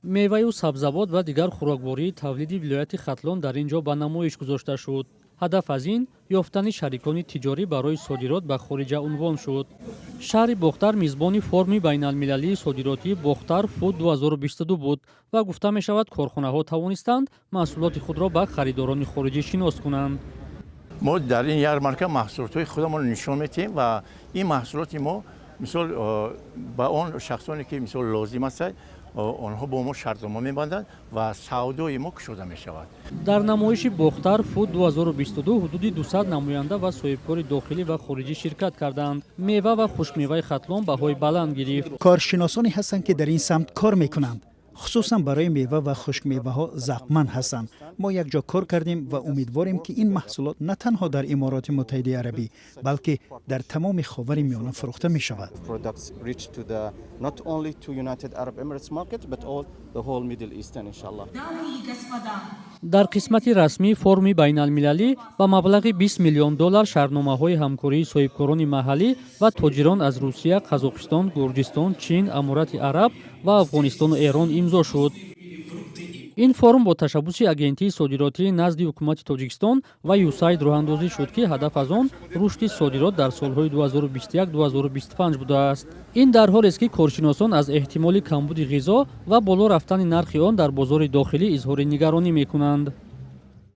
меваю сабзавот ва дигар хӯроквории тавлиди вилояти Хатлон дар ин ҷо ба намоиш гузошта шуд. ҳадаф аз ин ёфтани шарикони тиҷорӣ барои содирот ба хориҷа унвон шуд. шаҳри Бохтар мизбони форуми байналмилалии содиротии Бохтар Фуд 2022 буд ва гуфта мешавад, корхонаҳо тавонистанд маҳсулоти худро ба харидорони хориҷӣ шинос кунанд. мо дар ин ярмарка маҳсулотҳои худамонро нишон медиҳем ва ин маҳсулоти мо мисол ба он шахсоне ки мисол лозим аст онҳо бо мо шартнома мебанданд ва савдои мо кушода мешавад. дар намоиши Бохтар Фуд 2022 ҳудуди 200 намоянда ва соҳибкори дохилӣ ва хориҷӣ ширкат карданд. мева ва хушкмеваи Хатлон баҳои баланд гирифт. کارشناسانی هستند که در این سمت کار میکنند. خصوصا برای میوه و خشک میوه ها ضرورتمند هستند. ما یک جا کار کردیم و امیدواریم که این محصولات نه تنها در امارات متحده عربی بلکه در تمام خاورمیانه فروخته می شود. Products reach to the not only to United Arab Emirates market but all the whole Middle East inshallah. дар қисмати расмии форуми байналмилалӣ ба маблағи $20 миллион шаҳрномаҳои ҳамкории соҳибкорони маҳаллӣ ва тоҷирон аз Русия, Қазоқистон, Гурҷистон, Чин, Амурати Араб ва Афғонистону Эрон имзо шуд. ин форум бо ташаббуси агентии содиротии назди ҳукумати Тоҷикистон ва USAID роҳандозӣ шуд, ки ҳадаф аз он рушди содирот дар солҳои 2021-2025 будааст. ин дар ҳолест, ки коршиносон аз эҳтимоли камбуди ғизо ва боло рафтани нархи он дар бозори дохилӣ изҳори нигаронӣ мекунанд.